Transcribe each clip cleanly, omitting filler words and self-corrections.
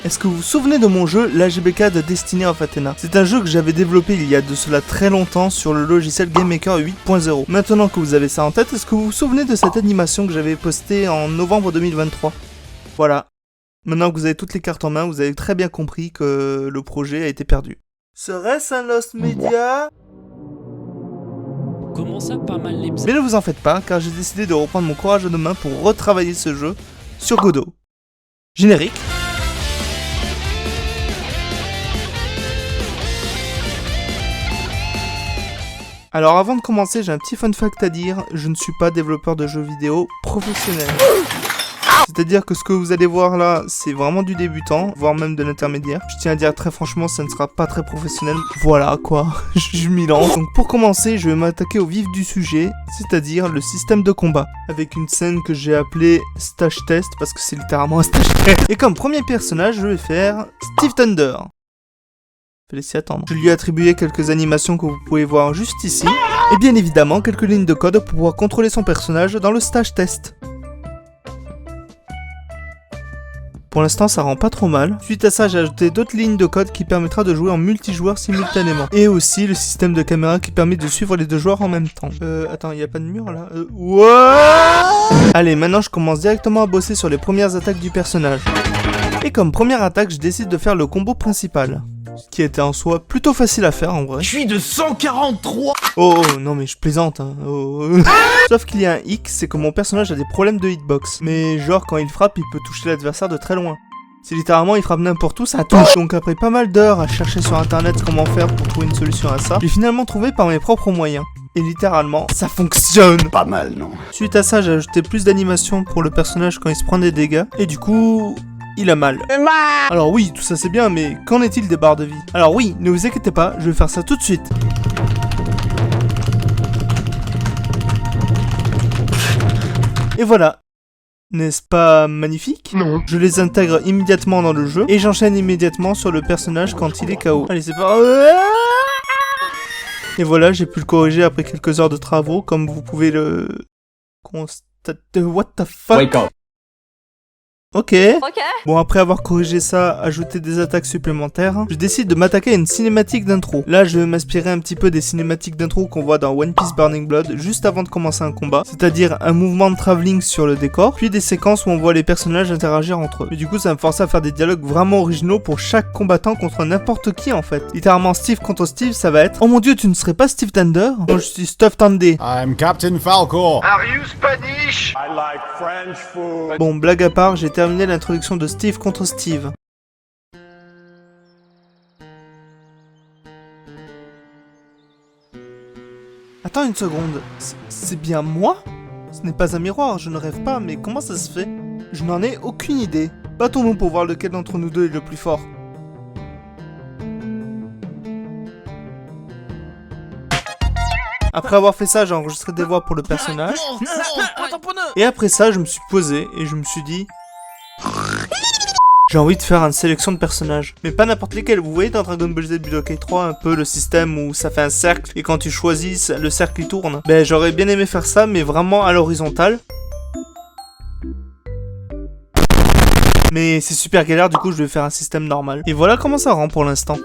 Est-ce que vous vous souvenez de mon jeu, l'AGBK de Destiny of Athena? C'est un jeu que j'avais développé il y a de cela très longtemps sur le logiciel GameMaker 8.0. Maintenant que vous avez ça en tête, est-ce que vous vous souvenez de cette animation que j'avais postée en novembre 2023? Voilà. Maintenant que vous avez toutes les cartes en main, vous avez très bien compris que le projet a été perdu. Serait-ce un Lost Media? Comment ça, pas mal les Mais ne vous en faites pas, car j'ai décidé de reprendre mon courage à deux mains pour retravailler ce jeu sur Godot. Générique. Alors avant de commencer, j'ai un petit fun fact à dire, je ne suis pas développeur de jeux vidéo professionnel. C'est-à-dire que ce que vous allez voir là, c'est vraiment du débutant, voire même de l'intermédiaire. Je tiens à dire très franchement, ça ne sera pas très professionnel. Voilà quoi, je m'y lance. Donc pour commencer, je vais m'attaquer au vif du sujet, c'est-à-dire le système de combat. Avec une scène que j'ai appelée Stage Test, parce que c'est littéralement un stage test. Et comme premier personnage, je vais faire Steve Thunder. Fallait s'y attendre. Je lui ai attribué quelques animations que vous pouvez voir juste ici. Et bien évidemment, quelques lignes de code pour pouvoir contrôler son personnage dans le Stage Test. Pour l'instant, ça rend pas trop mal. Suite à ça, j'ai ajouté d'autres lignes de code qui permettra de jouer en multijoueur simultanément. Et aussi le système de caméra qui permet de suivre les deux joueurs en même temps. Attends, il y a pas de mur là Allez, maintenant je commence directement à bosser sur les premières attaques du personnage. Et comme première attaque, je décide de faire le combo principal. Ce qui était en soi plutôt facile à faire en vrai. Je suis de 143. Oh, non mais je plaisante hein. Sauf qu'il y a un hic, c'est que mon personnage a des problèmes de hitbox. Mais genre quand il frappe, il peut toucher l'adversaire de très loin. C'est littéralement il frappe n'importe où, ça touche. Donc après pas mal d'heures à chercher sur internet comment faire pour trouver une solution à ça, j'ai finalement trouvé par mes propres moyens. Et littéralement, ça fonctionne. Pas mal, non? Suite à ça, j'ai ajouté plus d'animation pour le personnage quand il se prend des dégâts. Et du coup... il a mal. Alors oui, tout ça c'est bien, mais qu'en est-il des barres de vie? Alors oui, ne vous inquiétez pas, je vais faire ça tout de suite. Et voilà. N'est-ce pas magnifique? Non. Je les intègre immédiatement dans le jeu, et j'enchaîne immédiatement sur le personnage quand il est KO. Allez, c'est pas... Et voilà, j'ai pu le corriger après quelques heures de travaux, comme vous pouvez le... constater... What the fuck? Wake up. Ok. Bon, après avoir corrigé ça, ajouté des attaques supplémentaires, je décide de m'attaquer à une cinématique d'intro. Là, je vais m'inspirer un petit peu des cinématiques d'intro qu'on voit dans One Piece Burning Blood juste avant de commencer un combat, c'est-à-dire un mouvement de travelling sur le décor, puis des séquences où on voit les personnages interagir entre eux. Et du coup, ça va me forcer à faire des dialogues vraiment originaux pour chaque combattant contre n'importe qui en fait. Littéralement, Steve contre Steve, ça va être: oh mon dieu, tu ne serais pas Steve Thunder? Non, je suis Stuff Thunder. I'm Captain Falcor. Are you Spanish? I like French food. Bon, blague à part, j'ai terminé l'introduction de Steve contre Steve. Attends une seconde, c'est bien moi? Ce n'est pas un miroir, je ne rêve pas, mais comment ça se fait? Je n'en ai aucune idée. Battons-nous pour voir lequel d'entre nous deux est le plus fort. Après avoir fait ça, j'ai enregistré des voix pour le personnage. Et après ça, je me suis posé et je me suis dit... j'ai envie de faire une sélection de personnages. Mais pas n'importe lesquels. Vous voyez dans Dragon Ball Z Budokai 3 un peu le système où ça fait un cercle et quand tu choisis, le cercle il tourne. Ben j'aurais bien aimé faire ça, mais vraiment à l'horizontale. Mais c'est super galère, du coup je vais faire un système normal. Et voilà comment ça rend pour l'instant.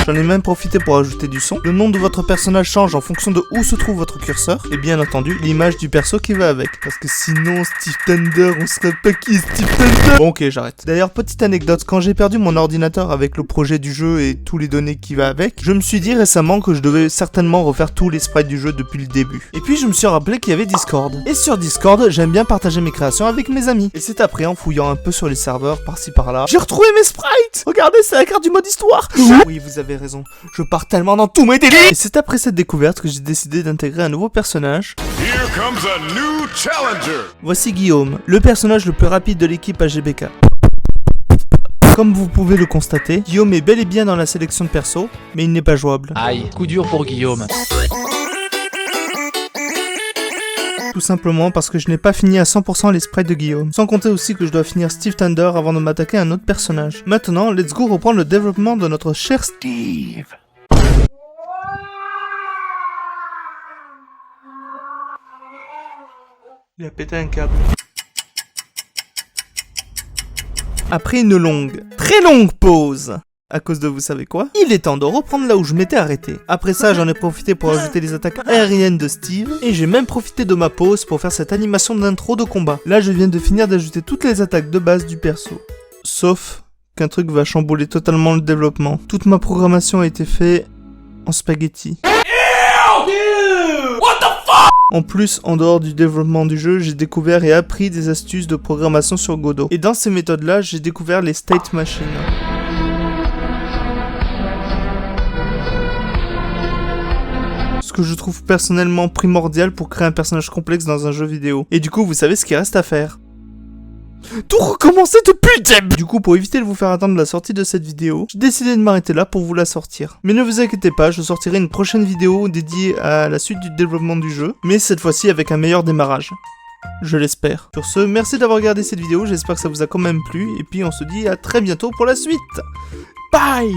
J'en ai même profité pour ajouter du son. Le nom de votre personnage change en fonction de où se trouve votre curseur. Et bien entendu, l'image du perso qui va avec. Parce que sinon, Steve Thunder, on serait pas qui est Steve Thunder. Bon ok, j'arrête. D'ailleurs, petite anecdote, quand j'ai perdu mon ordinateur avec le projet du jeu et tous les données qui va avec, je me suis dit récemment que je devais certainement refaire tous les sprites du jeu depuis le début. Et puis je me suis rappelé qu'il y avait Discord. Et sur Discord, j'aime bien partager mes créations avec mes amis. Et c'est après, en fouillant un peu sur les serveurs, par-ci par-là, j'ai retrouvé mes sprites. Regardez, c'est la carte du mode histoire. Oui, vous avez raison, je pars tellement dans tous mes délires. Et c'est après cette découverte que j'ai décidé d'intégrer un nouveau personnage. Here comes a new challenger. Voici Guillaume, le personnage le plus rapide de l'équipe AGBK. Comme vous pouvez le constater, Guillaume est bel et bien dans la sélection de perso, mais il n'est pas jouable. Aïe, coup dur pour Guillaume. Tout simplement parce que je n'ai pas fini à 100% les sprites de Guillaume. Sans compter aussi que je dois finir Steve Thunder avant de m'attaquer à un autre personnage. Maintenant, let's go reprendre le développement de notre cher Steve. Il a pété un câble. Après une longue, très longue pause, à cause de vous savez quoi, il est temps de reprendre là où je m'étais arrêté. Après ça, j'en ai profité pour ajouter les attaques aériennes de Steve, et j'ai même profité de ma pause pour faire cette animation d'intro de combat. Là, je viens de finir d'ajouter toutes les attaques de base du perso. Sauf qu'un truc va chambouler totalement le développement. Toute ma programmation a été faite en spaghetti. En plus, en dehors du développement du jeu, j'ai découvert et appris des astuces de programmation sur Godot. Et dans ces méthodes-là, j'ai découvert les state machines. Ce que je trouve personnellement primordial pour créer un personnage complexe dans un jeu vidéo. Et du coup, vous savez ce qu'il reste à faire. Tout recommencer depuis le début. Du coup, pour éviter de vous faire attendre la sortie de cette vidéo, j'ai décidé de m'arrêter là pour vous la sortir. Mais ne vous inquiétez pas, je sortirai une prochaine vidéo dédiée à la suite du développement du jeu, mais cette fois-ci avec un meilleur démarrage. Je l'espère. Sur ce, merci d'avoir regardé cette vidéo, j'espère que ça vous a quand même plu, et puis on se dit à très bientôt pour la suite. Bye!